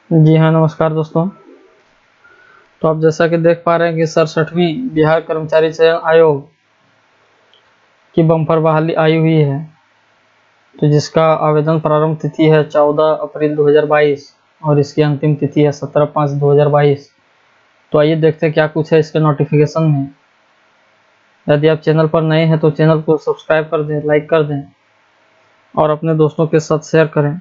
जी हाँ, नमस्कार दोस्तों। तो आप जैसा कि देख पा रहे हैं कि 67वीं बिहार कर्मचारी चयन आयोग की बम्पर बहाली आई हुई है, तो जिसका आवेदन प्रारंभ तिथि है 14 अप्रैल 2022 और इसकी अंतिम तिथि है 17/5/2022। तो आइए देखते हैं क्या कुछ है इसके नोटिफिकेशन में। यदि आप चैनल पर नए हैं तो चैनल को सब्सक्राइब कर दें, लाइक कर दें और अपने दोस्तों के साथ शेयर करें।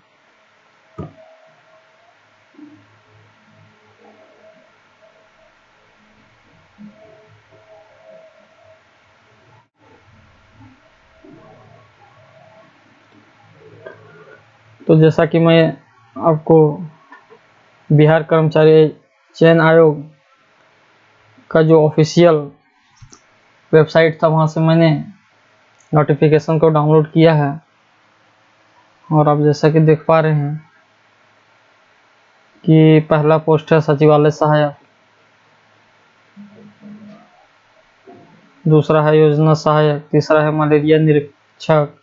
तो जैसा कि मैं आपको बिहार कर्मचारी चयन आयोग का जो ऑफिशियल वेबसाइट था वहां से मैंने नोटिफिकेशन को डाउनलोड किया है और आप जैसा कि देख पा रहे हैं कि पहला पोस्ट है सचिवालय सहायक, दूसरा है योजना सहायक, तीसरा है मलेरिया निरीक्षक,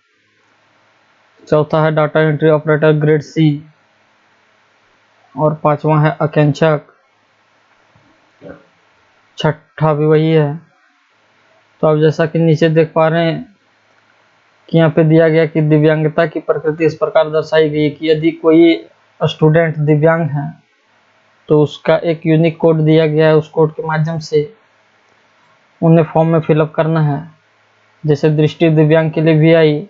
चौथा है data entry operator grade C और पांचवा है आकांक्षक, छठा भी वही है। तो आप जैसा कि नीचे देख पा रहे हैं कि यहाँ पे दिया गया कि दिव्यांगता की प्रकृति इस प्रकार दर्शाई गई है कि यदि कोई स्टूडेंट दिव्यांग है तो उसका एक यूनिक कोड दिया गया है, उस कोड के माध्यम से उन्हें फॉर्म में फिलअप करना है। जैसे दृष्टि दिव्यांग के लिए VI,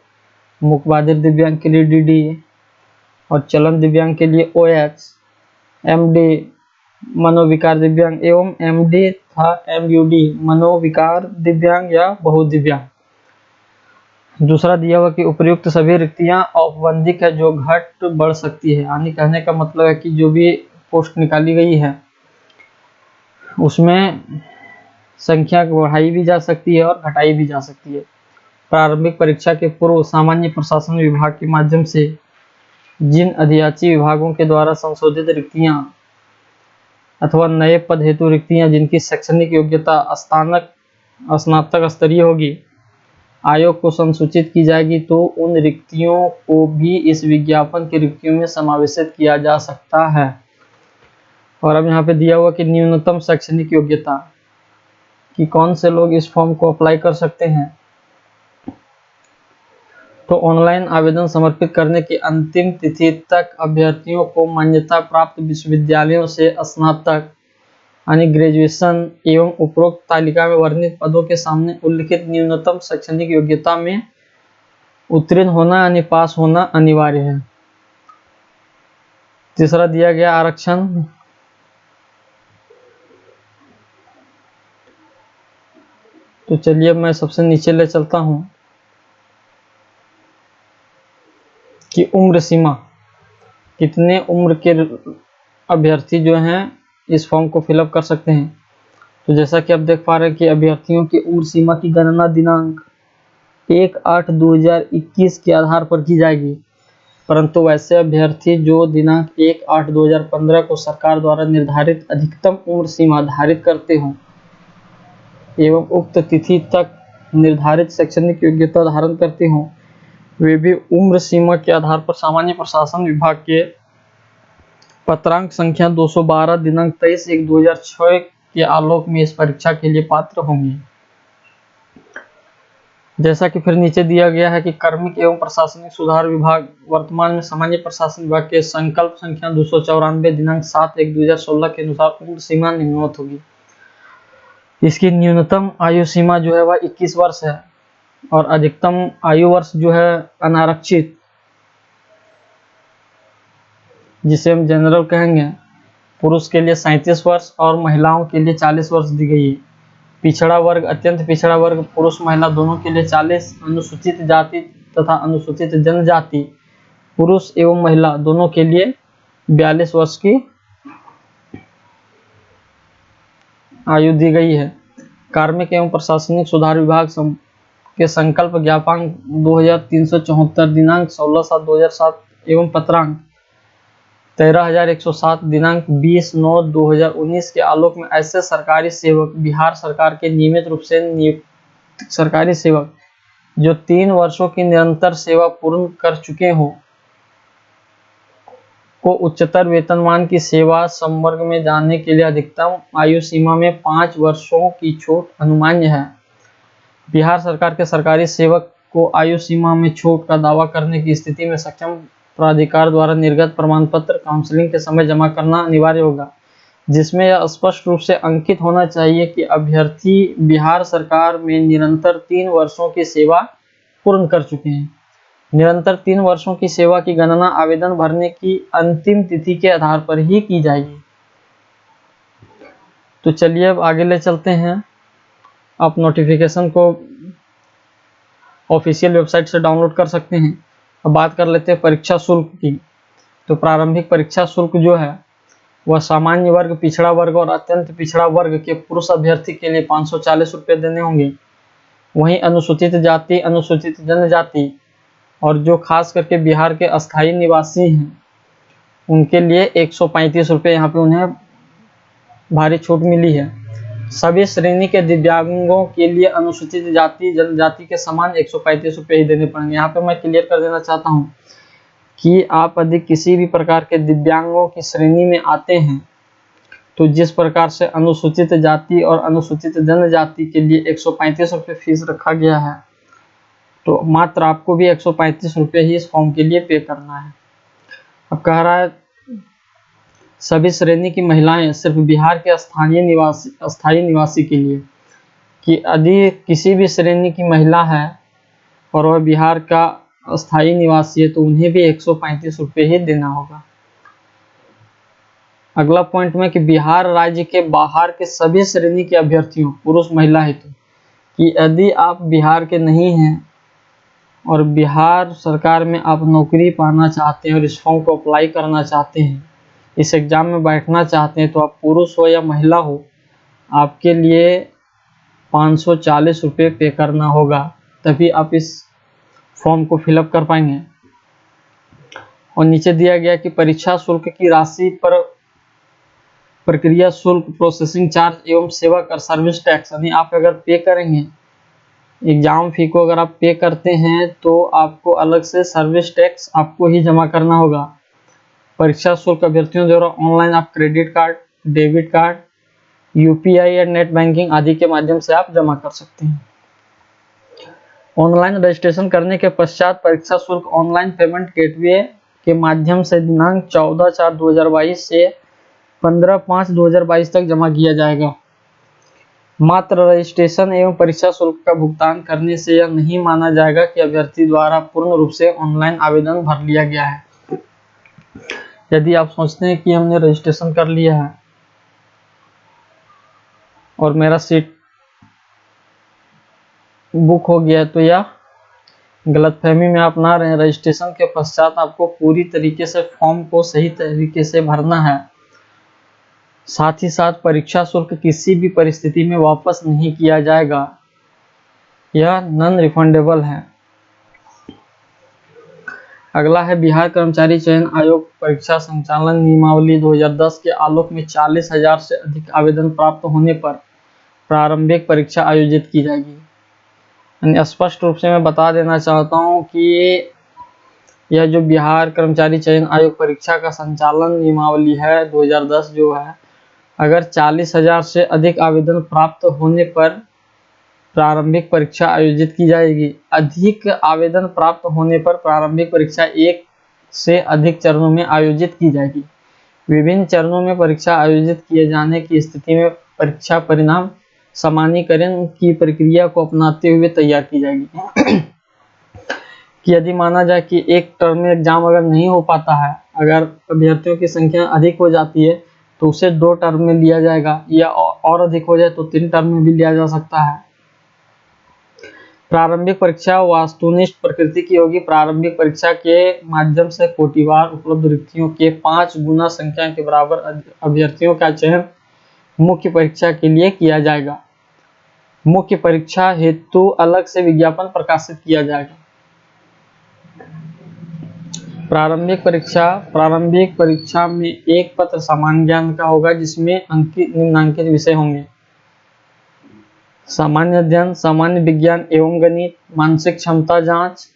मुखबाधिर दिव्यांग के लिए DD और चलन दिव्यांग के लिए OH, MD मनोविकार दिव्यांग एवं MD था MUD मनोविकार दिव्यांग या बहुदिव्यांग। दूसरा दिया हुआ कि उपयुक्त सभी रिक्तियां औपबंधिक है जो घट बढ़ सकती है, यानी कहने का मतलब है कि जो भी पोस्ट निकाली गई है उसमें संख्या बढ़ाई भी जा सकती है और घटाई भी जा सकती है। प्रारंभिक परीक्षा के पूर्व सामान्य प्रशासन विभाग के माध्यम से जिन अधियाची विभागों के द्वारा संशोधित रिक्तियां अथवा नए पद हेतु रिक्तियां जिनकी शैक्षणिक योग्यता स्नातक स्तरीय होगी आयोग को संसूचित की जाएगी, तो उन रिक्तियों को भी इस विज्ञापन की रिक्तियों में समावेशित किया जा सकता है। और अब यहाँ पे दिया हुआ कि न्यूनतम शैक्षणिक योग्यता कि कौन से लोग इस फॉर्म को अप्लाई कर सकते हैं। तो ऑनलाइन आवेदन समर्पित करने की अंतिम तिथि तक अभ्यर्थियों को मान्यता प्राप्त विश्वविद्यालयों से स्नातक यानी ग्रेजुएशन एवं उपरोक्त तालिका में वर्णित पदों के सामने उल्लिखित न्यूनतम शैक्षणिक योग्यता में उत्तीर्ण होना यानी पास होना अनिवार्य है। तीसरा दिया गया आरक्षण, तो चलिए मैं सबसे नीचे ले चलता हूं कि उम्र सीमा, कितने उम्र के अभ्यर्थी जो हैं इस फॉर्म को फिलअप कर सकते हैं। तो जैसा कि आप देख पा रहे हैं कि अभ्यर्थियों की उम्र सीमा की गणना दिनांक 1/8/2021 के आधार पर की जाएगी, परंतु वैसे अभ्यर्थी जो दिनांक 1/8/2015 को सरकार द्वारा निर्धारित अधिकतम उम्र सीमा धारित करते हों एवं उक्त तिथि तक निर्धारित शैक्षणिक योग्यता धारण करते हों, वे भी उम्र सीमा के आधार पर सामान्य प्रशासन विभाग के पत्रांक संख्या 212 दिनांक 23/1/2006 के आलोक में इस परीक्षा के लिए पात्र होंगे। जैसा कि फिर नीचे दिया गया है कि कार्मिक एवं प्रशासनिक सुधार विभाग वर्तमान में सामान्य प्रशासन विभाग के संकल्प संख्या 294 दिनांक 7/1/2016 के अनुसार उम्र सीमा निम्नवत होगी। इसकी न्यूनतम आयु सीमा जो है वह 21 वर्ष है और अधिकतम आयु वर्ष जो है अनारक्षित, जिसे हम जनरल कहेंगे, पुरुष के लिए 37 वर्ष और महिलाओं के लिए 40 वर्ष दी गई है। पिछड़ा वर्ग, अत्यंत पिछड़ा वर्ग पुरुष महिला दोनों के लिए 40, अनुसूचित जाति तथा अनुसूचित जनजाति पुरुष एवं महिला दोनों के लिए 42 वर्ष की आयु दी गई है। कार्मिक एवं प्रशासनिक सुधार विभाग के संकल्प ज्ञापांक 2374 दिनांक 16/7/2007 एवं पत्रांक 13,107 दिनांक 20/9/2019 के आलोक में ऐसे सरकारी सेवक, बिहार सरकार के नियमित रूप से नियुक्त सरकारी सेवक जो 3 वर्षों की निरंतर सेवा पूर्ण कर चुके हों को उच्चतर वेतनमान की सेवा संवर्ग में जाने के लिए अधिकतम आयु सीमा में 5 वर्षों की छूट अनुमान्य है। बिहार सरकार के सरकारी सेवक को आयु सीमा में छूट का दावा करने की स्थिति में सक्षम प्राधिकार द्वारा निर्गत प्रमाण पत्र काउंसलिंग के समय जमा करना अनिवार्य होगा, जिसमें यह स्पष्ट रूप से अंकित होना चाहिए कि अभ्यर्थी बिहार सरकार में निरंतर 3 वर्षों की सेवा पूर्ण कर चुके हैं। निरंतर 3 वर्षों की सेवा की गणना आवेदन भरने की अंतिम तिथि के आधार पर ही की जाएगी। तो चलिए अब आगे ले चलते हैं। आप नोटिफिकेशन को ऑफिशियल वेबसाइट से डाउनलोड कर सकते हैं। अब बात कर लेते हैं परीक्षा शुल्क की। तो प्रारंभिक परीक्षा शुल्क जो है वह सामान्य वर्ग, पिछड़ा वर्ग और अत्यंत पिछड़ा वर्ग के पुरुष अभ्यर्थी के लिए 540 रुपये देने होंगे। वहीं अनुसूचित जाति, अनुसूचित जनजाति और जो खास करके बिहार के अस्थायी निवासी हैं उनके लिए 135 रुपये यहाँ पे उन्हें भारी छूट मिली है। सभी श्रेणी के दिव्यांगों के लिए अनुसूचित जाति जनजाति के समान 135 रुपये ही देने पड़ेंगे। यहाँ पे मैं क्लियर कर देना चाहता हूँ कि आप यदि किसी भी प्रकार के दिव्यांगों की श्रेणी में आते हैं तो जिस प्रकार से अनुसूचित जाति और अनुसूचित जनजाति के लिए 135 रुपये फीस रखा गया है, तो मात्र आपको भी 135 रुपये ही इस फॉर्म के लिए पे करना है। अब कह रहा है सभी श्रेणी की महिलाएं सिर्फ बिहार के अस्थायी निवासी के लिए, कि यदि किसी भी श्रेणी की महिला है और वह बिहार का अस्थायी निवासी है तो उन्हें भी 135 रुपये ही देना होगा। अगला पॉइंट में कि बिहार राज्य के बाहर के सभी श्रेणी के अभ्यर्थियों पुरुष महिला हेतु, कि यदि आप बिहार के नहीं हैं और बिहार सरकार में आप नौकरी पाना चाहते हैं और इस फॉर्म को अप्लाई करना चाहते हैं, इस एग्ज़ाम में बैठना चाहते हैं, तो आप पुरुष हो या महिला हो आपके लिए 540 रुपये पे करना होगा, तभी आप इस फॉर्म को फिलअप कर पाएंगे। और नीचे दिया गया कि परीक्षा शुल्क की राशि पर प्रक्रिया शुल्क, प्रोसेसिंग चार्ज एवं सेवा कर सर्विस टैक्स, यानी आप अगर पे करेंगे एग्जाम फी को, अगर आप पे करते हैं तो आपको अलग से सर्विस टैक्स आपको ही जमा करना होगा। परीक्षा शुल्क अभ्यर्थियों द्वारा ऑनलाइन आप credit card, debit card, UPI या नेट बैंकिंग आदि के माध्यम से आप जमा कर सकते हैं। ऑनलाइन रजिस्ट्रेशन करने के पश्चात परीक्षा शुल्क ऑनलाइन पेमेंट गेटवे के माध्यम से दिनांक 14/4/2022 से 15/5/2022 तक जमा किया जाएगा। मात्र रजिस्ट्रेशन एवं परीक्षा शुल्क का भुगतान करने से यह नहीं माना जाएगा कि अभ्यर्थी द्वारा पूर्ण रूप से ऑनलाइन आवेदन भर लिया गया है। यदि आप सोचते हैं कि हमने रजिस्ट्रेशन कर लिया है और मेरा सीट बुक हो गया है, तो यह गलतफहमी में आप ना रहें। रजिस्ट्रेशन के पश्चात आपको पूरी तरीके से फॉर्म को सही तरीके से भरना है। साथ ही साथ परीक्षा शुल्क किसी भी परिस्थिति में वापस नहीं किया जाएगा, यह नॉन रिफंडेबल है। अगला है बिहार कर्मचारी चयन आयोग परीक्षा संचालन नियमावली 2010 के आलोक में 40,000 से अधिक आवेदन प्राप्त होने पर प्रारंभिक परीक्षा आयोजित की जाएगी। स्पष्ट रूप से मैं बता देना चाहता हूं कि यह जो बिहार कर्मचारी चयन आयोग परीक्षा का संचालन नियमावली है 2010 जो है, अगर 40,000 से अधिक आवेदन प्राप्त होने पर प्रारंभिक परीक्षा आयोजित की जाएगी। अधिक आवेदन प्राप्त होने पर प्रारंभिक परीक्षा 1 से अधिक चरणों में आयोजित की जाएगी। विभिन्न चरणों में परीक्षा आयोजित किए जाने की स्थिति में परीक्षा परिणाम सामान्यीकरण की प्रक्रिया को अपनाते हुए तैयार की जाएगी। कि यदि माना जाए कि एक टर्म में एग्जाम अगर नहीं हो पाता है, अगर अभ्यर्थियों की संख्या अधिक हो जाती है तो उसे 2 टर्म में लिया जाएगा, या और अधिक हो जाए तो 3 टर्म में भी लिया जा सकता है। प्रारंभिक परीक्षा वस्तुनिष्ठ प्रकृति की होगी। प्रारंभिक परीक्षा के माध्यम से कोटिवार उपलब्ध रिक्तियों के 5 गुना संख्या के बराबर अभ्यर्थियों का चयन मुख्य परीक्षा के लिए किया जाएगा। मुख्य परीक्षा हेतु अलग से विज्ञापन प्रकाशित किया जाएगा। प्रारंभिक परीक्षा में एक पत्र सामान्य ज्ञान का होगा जिसमें निम्नांकित विषय होंगे: सामान्य अध्ययन, सामान्य विज्ञान एवं गणित, मानसिक क्षमता जांच।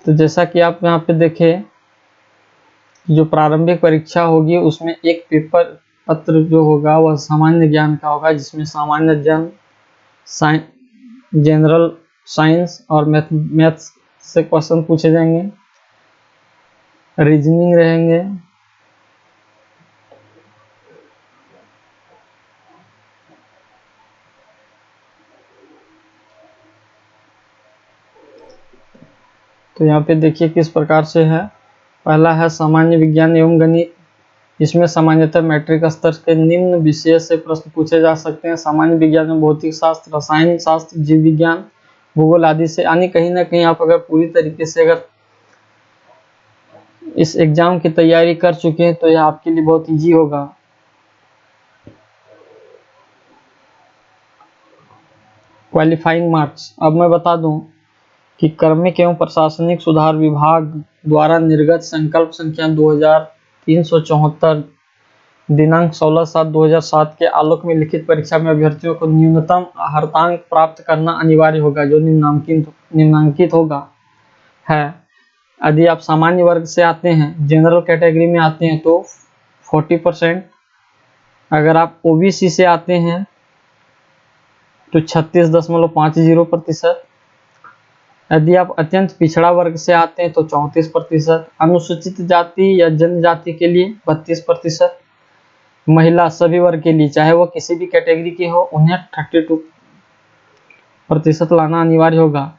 तो जैसा कि आप यहाँ पे देखें जो प्रारंभिक परीक्षा होगी उसमें एक पेपर पत्र जो होगा वह सामान्य ज्ञान का होगा, जिसमें सामान्य ज्ञान, जनरल साइंस और मैथ्स से क्वेश्चन पूछे जाएंगे, रीजनिंग रहेंगे, तो यहाँ पे देखिए किस प्रकार से है। पहला है सामान्य विज्ञान एवं गणित। इसमें सामान्यतः मैट्रिक स्तर के निम्न विषय से प्रश्न पूछे जा सकते हैं। सामान्य विज्ञान में भौतिक शास्त्र, रसायन शास्त्र, जीव विज्ञान, भूगोल आदि से, यानी कहीं ना कहीं आप अगर पूरी तरीके से अगर इस एग्जाम की तैयारी कर चुके हैं तो यह आपके लिए बहुत इजी होगा। क्वालिफाइंग मार्क्स, अब मैं बता दूं कि कार्मिक एवं प्रशासनिक सुधार विभाग द्वारा निर्गत संकल्प संख्या 2374 दिनांक 16/7/2007 के आलोक में लिखित परीक्षा में अभ्यर्थियों को न्यूनतम अर्हतांक प्राप्त करना अनिवार्य होगा, जो निम्नांकित होगा है। यदि आप सामान्य वर्ग से आते हैं, जनरल कैटेगरी में आते हैं तो 40%, अगर आप ओबीसी से आते हैं तो 36.50%, यदि आप अत्यंत पिछड़ा वर्ग से आते हैं तो 34%, अनुसूचित जाति या जनजाति के लिए 32%, महिला सभी वर्ग के लिए चाहे वो किसी भी कैटेगरी की हो उन्हें 32% लाना अनिवार्य होगा,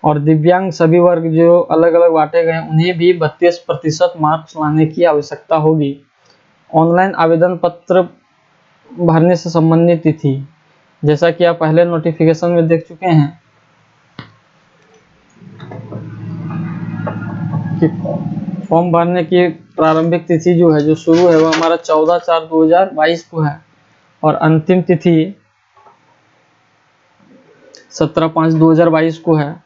और दिव्यांग सभी वर्ग जो अलग अलग बांटे गए उन्हें भी 32% मार्क्स लाने की आवश्यकता होगी। ऑनलाइन आवेदन पत्र भरने से संबंधित तिथि, जैसा कि आप पहले नोटिफिकेशन में देख चुके हैं कि फॉर्म भरने की प्रारंभिक तिथि जो है, जो शुरू है वो हमारा 14/4/2022 को है, और अंतिम तिथि 17/5/2022 को है।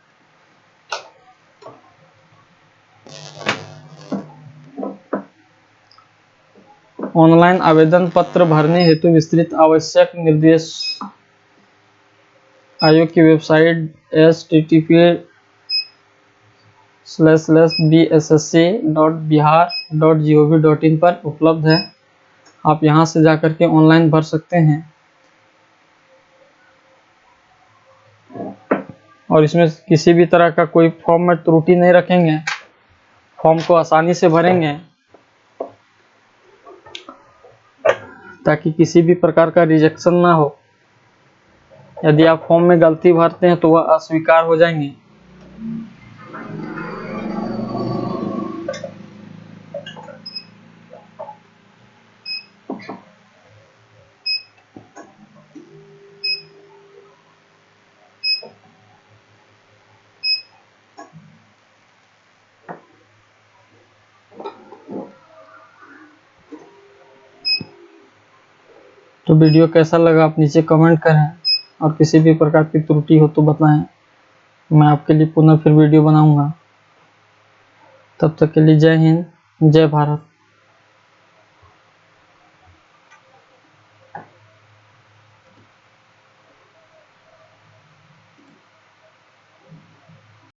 ऑनलाइन आवेदन पत्र भरने हेतु विस्तृत आवश्यक निर्देश आयोग की वेबसाइट https://bssc.bihar.gov.in पर उपलब्ध है। आप यहां से जाकर के ऑनलाइन भर सकते हैं, और इसमें किसी भी तरह का कोई फॉर्म में त्रुटि नहीं रखेंगे, फॉर्म को आसानी से भरेंगे ताकि किसी भी प्रकार का रिजेक्शन ना हो। यदि आप फॉर्म में गलती भरते हैं तो वह अस्वीकार हो जाएंगे। तो वीडियो कैसा लगा आप नीचे कमेंट करें, और किसी भी प्रकार की त्रुटि हो तो बताएं, मैं आपके लिए पुनः फिर वीडियो बनाऊंगा। तब तक के लिए जय हिंद, जय भारत।